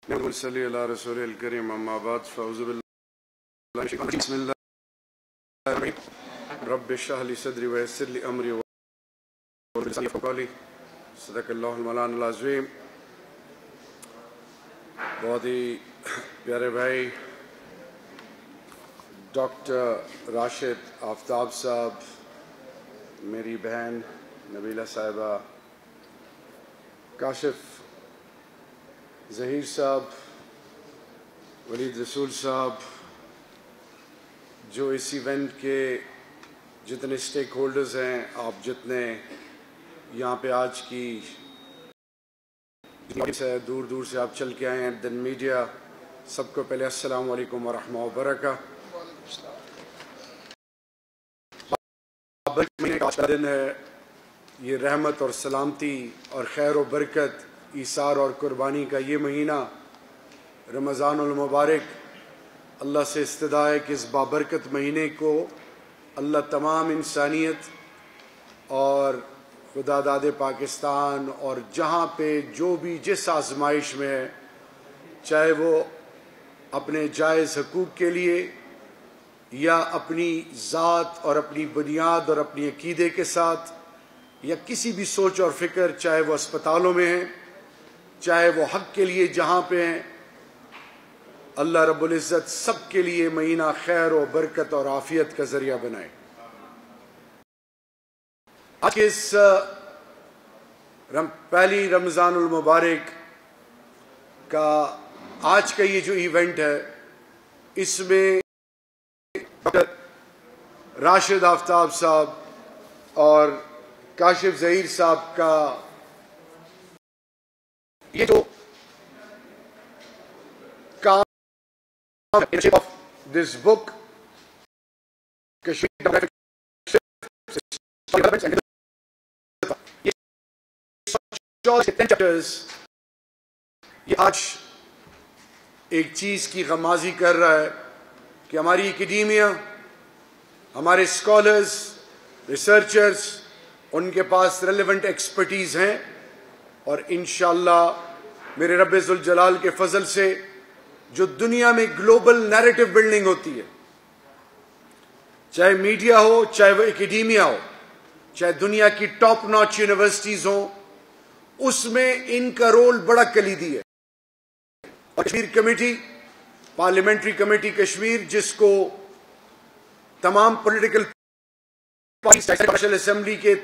صلی اللہ رسول الکریم اما بعد فاعوذ باللہ بسم اللہ رب اشرح لی صدری ویسر لی امری واحلل عقدۃ من لسانی صدق اللہ المولانا العظیم۔ بہت ہی پیارے بھائی ڈاکٹر راشد آفتاب صاحب، میری بہن نبیلہ صاحبہ، کاشف ظہیر صاحب، ولید رسول صاحب، جو اس ایونٹ کے جتنے سٹیک ہولڈرز ہیں، آپ جتنے یہاں پہ آج کی دور دور سے آپ چل کے آئے ہیں، دن میڈیا، سب کو پہلے السلام علیکم ورحمۃ اللہ وبرکاتہ۔ مہینے کا دن ہے، یہ رحمت اور سلامتی اور خیر و برکت، ایثار اور قربانی کا یہ مہینہ رمضان المبارک، اللہ سے استدعا ہے کہ اس بابرکت مہینے کو اللہ تمام انسانیت اور خدا داد پاکستان اور جہاں پہ جو بھی جس آزمائش میں ہے، چاہے وہ اپنے جائز حقوق کے لیے یا اپنی ذات اور اپنی بنیاد اور اپنی عقیدے کے ساتھ، یا کسی بھی سوچ اور فکر، چاہے وہ اسپتالوں میں ہیں، چاہے وہ حق کے لیے جہاں پہ ہیں، اللہ رب العزت سب کے لیے مہینہ خیر و برکت اور عافیت کا ذریعہ بنائے۔ آج کے اس پہلی رمضان المبارک کا آج کا یہ جو ایونٹ ہے، اس میں ڈاکٹر راشد آفتاب صاحب اور کاشف ظہیر صاحب کا یہ جو کام دس بک یہ آج ایک چیز کی غمازی کر رہا ہے کہ ہماری اکیڈیمیا، ہمارے اسکالرز، ریسرچرز، ان کے پاس ریلیونٹ ایکسپرٹیز ہیں، اور انشاءاللہ میرے رب ذوالجلال کے فضل سے جو دنیا میں گلوبل نیریٹو بلڈنگ ہوتی ہے، چاہے میڈیا ہو، چاہے وہ اکیڈیمیا ہو، چاہے دنیا کی ٹاپ ناچ یونیورسٹیز ہوں، اس میں ان کا رول بڑا کلیدی ہے۔ اور Kashmir committee, parliamentary committee Kashmir, جس کو تمام پولیٹیکل پارٹیز، نیشنل اسمبلی کے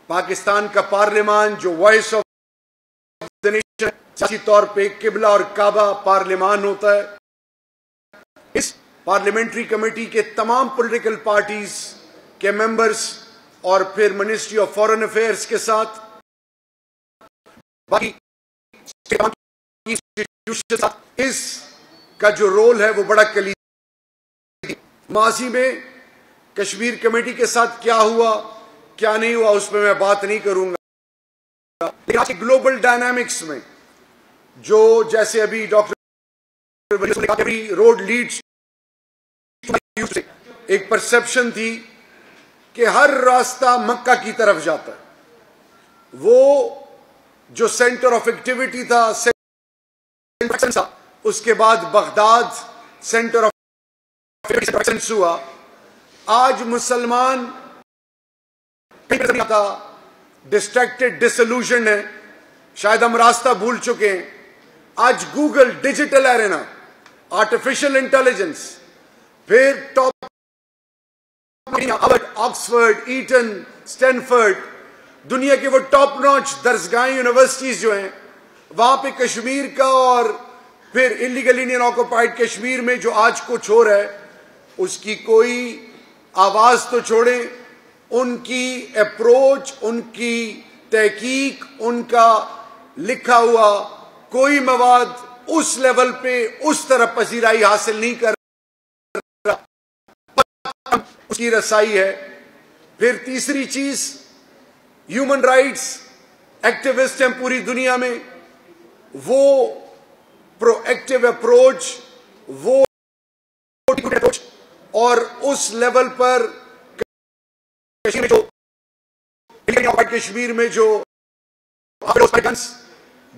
پاکستان کا پارلیمان جو وائس آف دی نیشن، سیاسی طور پہ قبلہ اور کعبہ پارلیمان ہوتا ہے، اس پارلیمنٹری کمیٹی کے تمام پولیٹیکل پارٹیز کے ممبرز اور پھر منسٹری آف فارن افیئرز کے ساتھ باقی اس کا جو رول ہے وہ بڑا کلیدی۔ ماضی میں کشمیر کمیٹی کے ساتھ کیا ہوا کیا نہیں ہوا اس پہ میں بات نہیں کروں گا، لیکن آج گلوبل ڈائنامکس میں جو جیسے ابھی ڈاکٹر روڈ لیڈز، ایک پرسپشن تھی کہ ہر راستہ مکہ کی طرف جاتا ہے، وہ جو سینٹر آف ایکٹیویٹی تھا اس کے بعد بغداد سینٹر آف ہوا۔ آج مسلمان ڈسٹریکٹڈ، ڈسلوژنڈ ہے، شاید ہم راستہ بھول چکے ہیں۔ آج Google, digital arena, artificial intelligence, پھر ٹاپ آکسفورڈ، ایٹن، اسٹینفورڈ، دنیا کے وہ ٹاپ ناچ درسگاہیں، یونیورسٹیز جو ہیں، وہاں پہ کشمیر کا اور پھر انلیگل انڈین آکوپائیڈ کشمیر میں جو آج کچھ ہو رہا ہے، اس کی کوئی آواز تو چھوڑیں، ان کی اپروچ، ان کی تحقیق، ان کا لکھا ہوا کوئی مواد اس لیول پہ اس طرح پذیرائی حاصل نہیں کر رہا، اس کی رسائی ہے۔ پھر تیسری چیز، ہیومن رائٹس ایکٹیوسٹ ہیں پوری دنیا میں، وہ پرو ایکٹیو اپروچ، وہ اور اس لیول پر کشمیر میں جو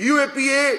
UAPA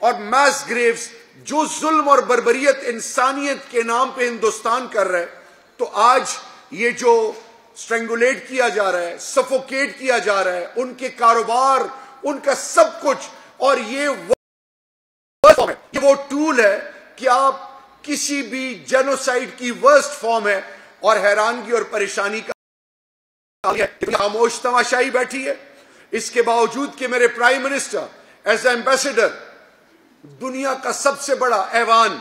اور میس گریوز جو ظلم اور بربریت انسانیت کے نام پہ ہندوستان کر رہا ہے، تو آج یہ جو سٹرنگولیٹ کیا جا رہا ہے، سفوکیٹ کیا جا رہا ہے، ان کے کاروبار، ان کا سب کچھ، اور یہ وہ ٹول ہے کہ آپ کسی بھی جینوسائیڈ کی ورسٹ فارم ہے، اور حیرانگی اور پریشانی کا خاموش تماشائی بیٹھی ہے، اس کے باوجود کہ میرے پرائم منسٹر ایز ایمبیسڈر دنیا کا سب سے بڑا ایوان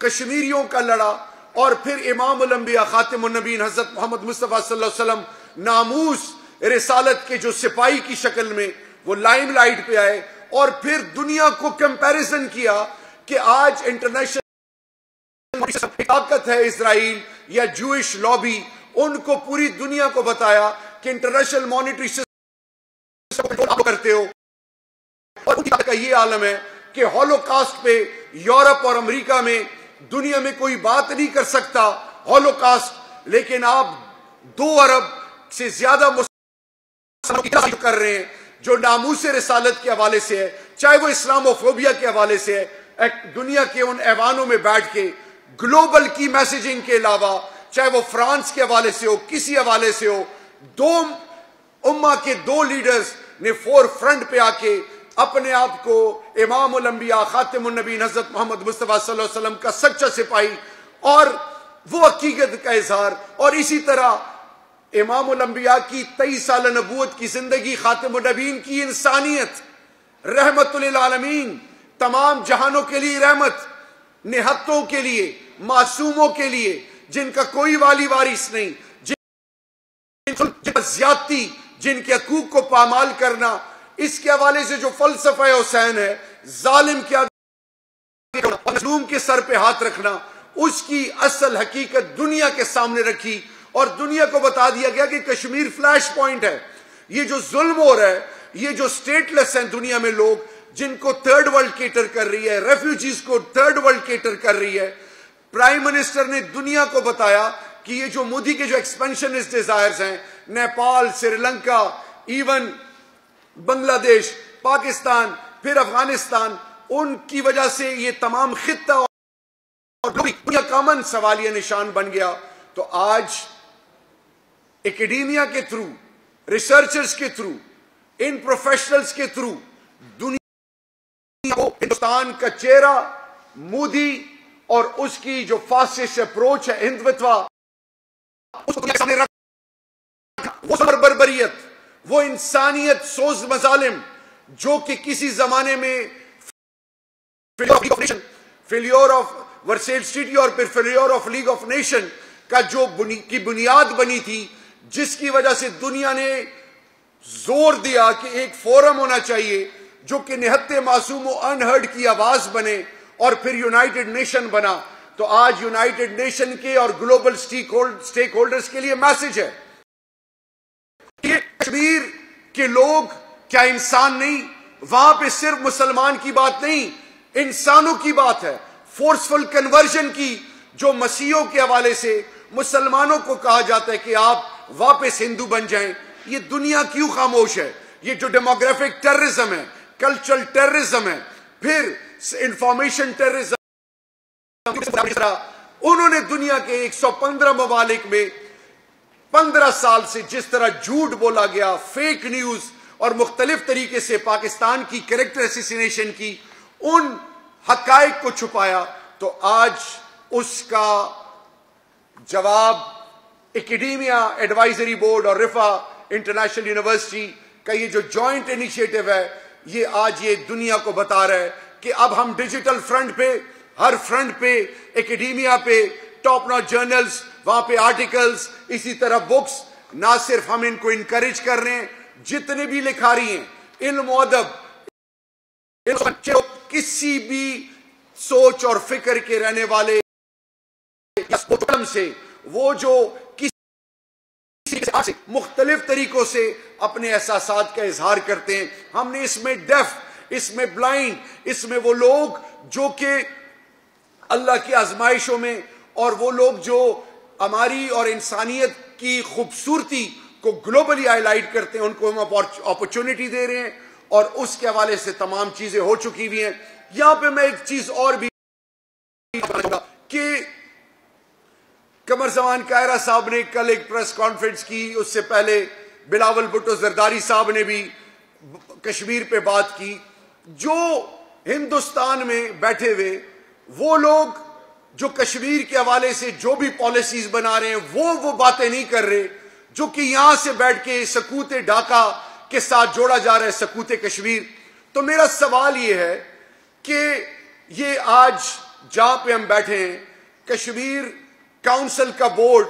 کشمیریوں کا لڑا، اور پھر امام الانبیاء خاتم النبیین حضرت محمد مصطفیٰ صلی اللہ علیہ وسلم ناموس رسالت کے جو سپاہی کی شکل میں وہ لائم لائٹ پہ آئے، اور پھر دنیا کو کمپیریزن کیا کہ آج انٹرنیشنل طاقت ہے اسرائیل یا جوئش لابی، ان کو پوری دنیا کو بتایا کہ انٹرنیشنل مانیٹری سسٹم کرتے ہو، اور ان کا یہ عالم ہے کہ ہولوکاسٹ پہ یورپ اور امریکہ میں دنیا میں کوئی بات نہیں کر سکتا ہولوکاسٹ، لیکن آپ 2 ارب سے زیادہ مسلمان کر رہے ہیں جو ناموس رسالت کے حوالے سے ہے، چاہے وہ اسلاموفوبیا کے حوالے سے ہے، دنیا کے ان ایوانوں میں بیٹھ کے گلوبل کی میسیجنگ کے علاوہ، چاہے وہ فرانس کے حوالے سے ہو، کسی حوالے سے ہو، 2 امہ کے 2 لیڈرز نے فور فرنٹ پہ آ کے اپنے آپ کو امام الانبیاء خاتم النبیین حضرت محمد مصطفیٰ صلی اللہ علیہ وسلم کا سچا سپاہی اور وہ حقیقت کا اظہار، اور اسی طرح امام الانبیاء کی 23 سالہ نبوت کی زندگی، خاتم النبیین کی انسانیت، رحمت للعالمین، تمام جہانوں کے لیے رحمت، نہتوں کے لیے، معصوموں کے لیے جن کا کوئی والی وارث نہیں، جن زیادتی، جن کے حقوق کو پامال کرنا، اس کے حوالے سے جو فلسفہ حسین ہے، ظالم کیا مظلوم کے سر پہ ہاتھ رکھنا، اس کی اصل حقیقت دنیا کے سامنے رکھی، اور دنیا کو بتا دیا گیا کہ کشمیر فلیش پوائنٹ ہے۔ یہ جو ظلم ہو رہا ہے، یہ جو سٹیٹ لیس ہیں دنیا میں لوگ، جن کو تھرڈ ورلڈ کیٹر کر رہی ہے، ریفیوجیز کو تھرڈ ورلڈ کیٹر کر رہی ہے، پرائم منسٹر نے دنیا کو بتایا کہ یہ جو مودی کے جو ایکسپینشنسٹ ڈیزائرز ہیں، نیپال، سری لنکا، ایون بنگلہ دیش، پاکستان، پھر افغانستان، ان کی وجہ سے یہ تمام خطہ اور دنیا کا امن سوالیہ نشان بن گیا۔ تو آج اکیڈیمیا کے تھرو، ریسرچرز کے تھرو، ان پروفیشنلز کے تھرو دنیا کو ہندوستان کا چہرہ، مودی اور اس کی جو فاسسٹ اپروچ ہے ہندوتوا، اس کو سامنے رکھ، وہ بربریت، وہ انسانیت سوز مظالم جو کہ کسی زمانے میں فیلیور آف ورسیلز ٹریٹی اور پھر failure of league of nation کا جو کی بنیاد بنی تھی، جس کی وجہ سے دنیا نے زور دیا کہ ایک فورم ہونا چاہیے جو کہ نہتے معصوم و انہرڈ کی آواز بنے، اور پھر یونائٹڈ نیشن بنا۔ تو آج یونائٹڈ نیشن کے اور گلوبل سٹیک ہولڈرز کے لیے میسج ہے کہ کشمیر کے لوگ کیا انسان نہیں؟ وہاں پہ صرف مسلمان کی بات نہیں، انسانوں کی بات ہے، فورسفل کنورژن کی، جو مسیحوں کے حوالے سے مسلمانوں کو کہا جاتا ہے کہ آپ واپس ہندو بن جائیں۔ یہ دنیا کیوں خاموش ہے؟ یہ جو ڈیموگرافک ٹیررزم ہے، کلچرل ٹیررزم ہے، پھر انفارمیشن ٹیررزم، انہوں نے دنیا کے 115 ممالک میں 15 سال سے جس طرح جھوٹ بولا گیا، فیک نیوز اور مختلف طریقے سے پاکستان کی کریکٹر اسیسینیشن کی، ان حقائق کو چھپایا، تو آج اس کا جواب اکیڈیمیا ایڈوائزری بورڈ اور رفا انٹرنیشنل یونیورسٹی کا یہ جو جوائنٹ انیشیٹو ہے، یہ آج یہ دنیا کو بتا رہا ہے کہ اب ہم ڈیجیٹل فرنٹ پہ، ہر فرنٹ پہ، اکیڈیمیا پہ ٹاپ ناچ جرنلز، وہاں پہ آرٹیکلز، اسی طرح بکس، نہ صرف ہم ان کو انکریج کر رہے ہیں، جتنے بھی لکھاری ہیں، علم و ادب، کسی بھی سوچ اور فکر کے رہنے والے سے، وہ جو کسی مختلف طریقوں سے اپنے احساسات کا اظہار کرتے ہیں، ہم نے اس میں ڈیف، اس میں بلائنڈ، اس میں وہ لوگ جو کہ اللہ کی آزمائشوں میں، اور وہ لوگ جو ہماری اور انسانیت کی خوبصورتی کو گلوبلی ہائی لائٹ کرتے ہیں، ان کو ہم اپارچونٹی دے رہے ہیں، اور اس کے حوالے سے تمام چیزیں ہو چکی ہوئی ہیں. یہاں پہ میں ایک چیز اور بھی کہ قمر زمان کائرہ صاحب نے کل ایک پریس کانفرنس کی، اس سے پہلے بلاول بھٹو زرداری صاحب نے بھی کشمیر پہ بات کی. جو ہندوستان میں بیٹھے ہوئے وہ لوگ جو کشمیر کے حوالے سے جو بھی پالیسیز بنا رہے ہیں وہ باتیں نہیں کر رہے جو کہ یہاں سے بیٹھ کے سکوت ڈھاکہ کے ساتھ جوڑا جا رہا ہے، سکوت کشمیر. تو میرا سوال یہ ہے کہ یہ آج جہاں پہ ہم بیٹھے ہیں کشمیر کاؤنسل کا بورڈ،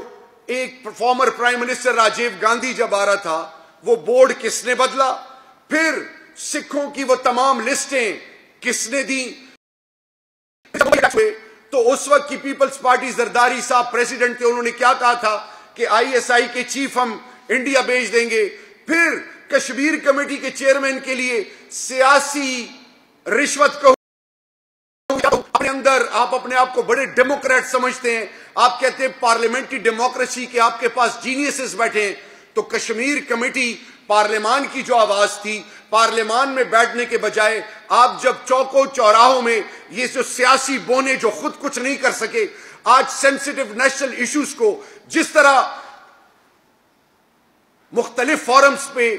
ایک former prime minister Rajiv Gandhi جب آ رہا تھا وہ بورڈ کس نے بدلا؟ پھر سکھوں کی وہ تمام لسٹیں کس نے دی؟ تو اس وقت کی پیپلز پارٹی زرداری صاحب پریزیڈنٹ تھے، انہوں نے کیا کہا تھا کہ ISI کے چیف ہم انڈیا بھیج دیں گے. پھر کشمیر کمیٹی کے چیئرمین کے لیے سیاسی رشوت کو اپنے اندر آپ اپنے آپ کو بڑے ڈیموکریٹ سمجھتے ہیں، آپ کہتے ہیں پارلیمنٹری ڈیموکریسی کے آپ کے پاس جینیسز بیٹھے ہیں. تو کشمیر کمیٹی پارلیمان کی جو آواز تھی، پارلیمان میں بیٹھنے کے بجائے آپ جب چوکوں چوراہوں میں یہ جو سیاسی بونے جو خود کچھ نہیں کر سکے، آج سینسٹیو نیشنل ایشوز کو جس طرح مختلف فورمز پہ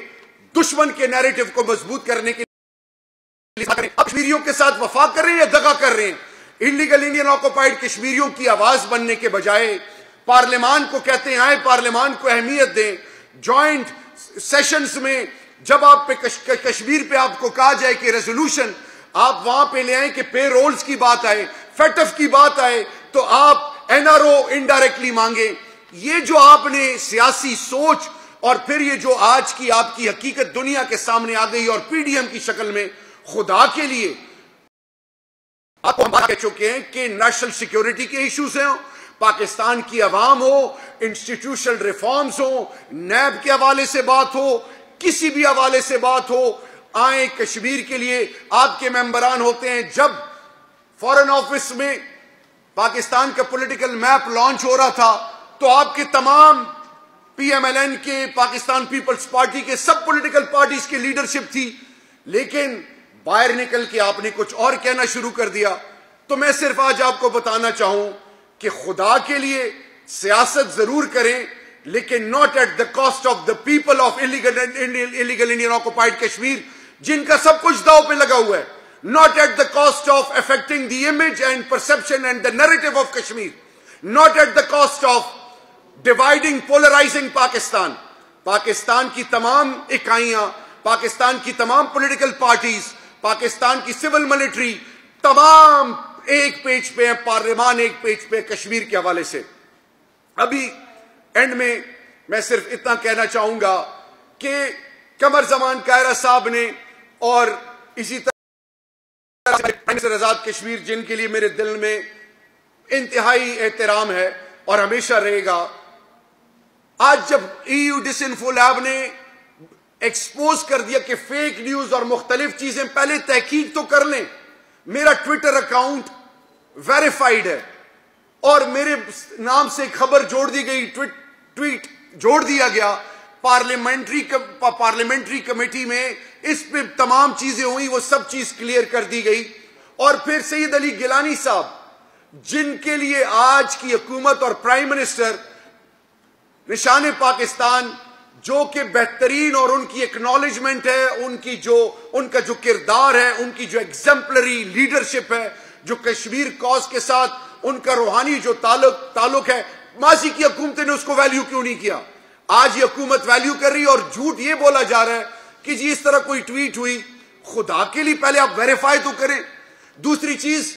دشمن کے نیریٹو کو مضبوط کرنے کے لیے کشمیریوں کے ساتھ وفاق کر رہے ہیں یا دغا کر رہے ہیں؟ انلیگل انڈین آکوپائیڈ کشمیریوں کی آواز بننے کے بجائے پارلیمان کو کہتے ہیں آئے پارلیمان کو اہمیت دیں. جوائنٹ سیشنز میں جب آپ پہ کشمیر پہ آپ کو کہا جائے کہ ریزولوشن آپ وہاں پہ لے آئیں کہ پے رولز کی بات آئے، فیٹف کی بات آئے، تو آپ NRO انڈائریکٹلی مانگیں. یہ جو آپ نے سیاسی سوچ اور پھر یہ جو آج کی آپ کی حقیقت دنیا کے سامنے آ گئی اور PDM کی شکل میں، خدا کے لیے آپ کو ہم بات کہہ چکے ہیں کہ نیشنل سیکیورٹی کے ایشوز ہیں، پاکستان کی عوام ہو، انسٹیٹیوشنل ریفارمز ہو، نیب کے حوالے سے بات ہو، کسی بھی حوالے سے بات ہو، آئیں کشمیر کے لیے آپ کے ممبران ہوتے ہیں. جب فارن آفس میں پاکستان کا پولیٹیکل میپ لانچ ہو رہا تھا تو آپ کے تمام PMLN کے، پاکستان پیپلز پارٹی کے، سب پولیٹیکل پارٹیز کی لیڈرشپ تھی، لیکن باہر نکل کے آپ نے کچھ اور کہنا شروع کر دیا. تو میں صرف آج آپ کو بتانا چاہوں کہ خدا کے لیے سیاست ضرور کریں لیکن not at the cost of the people of illegal Indian occupied Kashmir جن کا سب کچھ داؤ پہ لگا ہوا ہے. Not at the cost of affecting the image and perception and the narrative of Kashmir. Not at the cost of dividing, polarizing Pakistan. Pakistan کی تمام اکائیاں، پاکستان کی تمام پولیٹیکل پارٹیز، پاکستان کی سول ملٹری تمام ایک پیج پہ ہیں، پارلیمان ایک پیج پہ کشمیر کے حوالے سے. ابھی اینڈ میں صرف اتنا کہنا چاہوں گا کہ قمر زمان کائرہ صاحب نے اور اسی طرح آزاد کشمیر جن کے لیے میرے دل میں انتہائی احترام ہے اور ہمیشہ رہے گا، آج جب EU ڈس انفو لیب نے ایکسپوز کر دیا کہ فیک نیوز اور مختلف چیزیں، پہلے تحقیق تو کر لیں. میرا ٹویٹر اکاؤنٹ ویریفائیڈ ہے اور میرے نام سے خبر جوڑ دی گئی، ٹویٹ جوڑ دیا گیا. پارلیمنٹری کمیٹی میں اس پہ تمام چیزیں ہوئی، وہ سب چیز کلیئر کر دی گئی. اور پھر سید علی گیلانی صاحب جن کے لیے آج کی حکومت اور پرائم منسٹر نشان پاکستان، جو کہ بہترین اور ان کی ایکنالجمنٹ ہے، ان کا جو کردار ہے، ان کی جو ایگزمپلری لیڈرشپ ہے، جو کشمیر کاز کے ساتھ ان کا روحانی جو تعلق ہے، ماضی کی حکومتیں نے اس کو ویلیو کیوں نہیں کیا؟ آج یہ حکومت ویلیو کر رہی ہے اور جھوٹ یہ بولا جا رہا ہے کہ جی اس طرح کوئی ٹویٹ ہوئی. خدا کے لیے پہلے آپ ویریفائی تو کریں. دوسری چیز،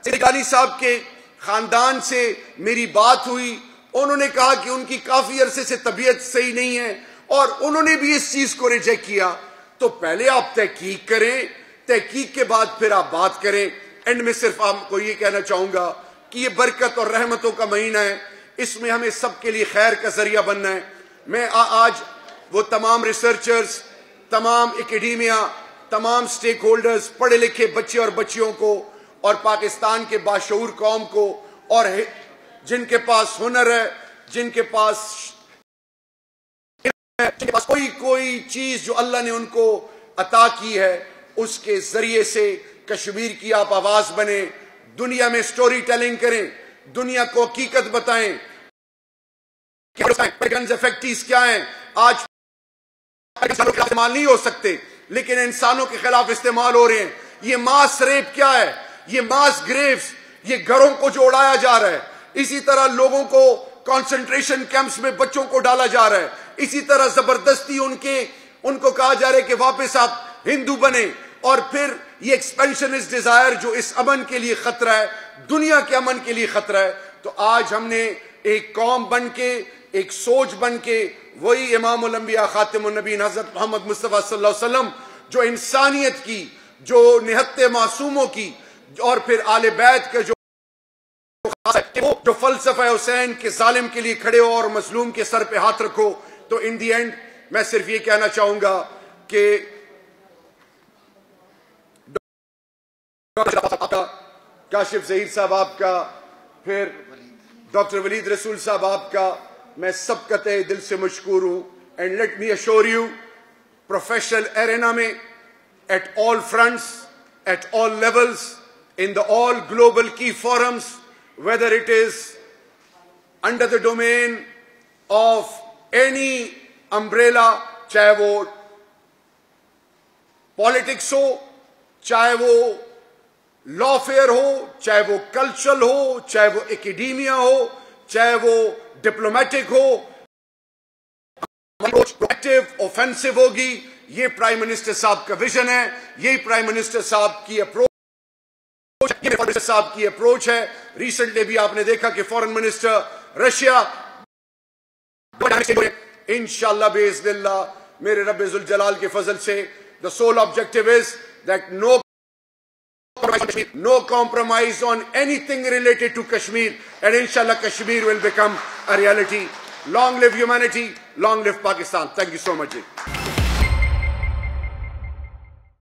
گیلانی صاحب کے خاندان سے میری بات ہوئی، انہوں نے کہا کہ ان کی کافی عرصے سے طبیعت صحیح نہیں ہے اور انہوں نے بھی اس چیز کو ریجیکٹ کیا. تو پہلے آپ تحقیق کریں، تحقیق کے بعد پھر آپ بات کریں. اینڈ میں صرف آپ کو یہ کہنا چاہوں گا کہ یہ برکت اور رحمتوں کا مہینہ ہے، اس میں ہمیں سب کے لیے خیر کا ذریعہ بننا ہے. میں آج وہ تمام ریسرچرز، تمام اکیڈیمیا، تمام سٹیک ہولڈرز، پڑھے لکھے بچے اور بچیوں کو اور پاکستان کے باشعور قوم کو اور جن کے پاس ہنر ہے، جن کے پاس کوئی چیز جو اللہ نے ان کو عطا کی ہے اس کے ذریعے سے کشمیر کی آپ آواز بنیں، دنیا میں سٹوری ٹیلنگ کریں، دنیا کو حقیقت بتائیں گنز فیکٹریز کیا ہیں. آج استعمال نہیں ہو سکتے لیکن انسانوں کے خلاف استعمال ہو رہے ہیں. یہ ماس ریپ کیا ہے، یہ ماس گریوز، یہ گھروں کو جو اڑایا جا رہا ہے. اسی طرح لوگوں کو کانسنٹریشن کیمپس میں بچوں کو ڈالا جا رہا ہے. اسی طرح زبردستی ان کو کہا جا رہا ہے کہ واپس آپ ہندو بنیں. اور پھر یہ ایکسپینشنسٹ ڈیزائر جو اس امن کے لیے خطرہ ہے، دنیا کے امن کے لیے خطرہ ہے. تو آج ہم نے ایک قوم بن کے، ایک سوچ بن کے، وہی امام الانبیاء خاتم النبیین حضرت محمد مصطفیٰ صلی اللہ علیہ وسلم جو انسانیت کی، جو نہت معصوموں کی، اور پھر آل بیت کے جو فلسفہ حسین کے ظالم کے لیے کھڑے ہو اور مظلوم کے سر پہ ہاتھ رکھو. تو ان دی اینڈ میں صرف یہ کہنا چاہوں گا کہ کاشف ظہیر صاحب آپ کا، پھر ڈاکٹر ولید رسول صاحب آپ کا، میں سب کا تہ دل سے مشکور ہوں. And let me assure you, professional arena میں at all fronts, at all levels, in the all global key forums, whether it is under the domain of any umbrella, چاہے وہ پالیٹکس ہو، چاہے وہ لا فیئر ہو، چاہے وہ کلچرل ہو، چاہے وہ academia ہو، چاہے وہ ڈپلومیٹک ہو، ایکٹیو اوفینسو ہوگی. یہ پرائم منسٹر صاحب کا ویژن ہے، یہی پرائم منسٹر صاحب کی اپروچ ہے. ریسنٹلی بھی آپ نے دیکھا کہ فورن منسٹر رشیا، انشاءاللہ باذن اللہ میرے رب ذوالجلال کے فضل سے the sole objective is that no compromise on anything related to Kashmir, and inshallah Kashmir will become a reality. Long live humanity, long live Pakistan. Thank you so much.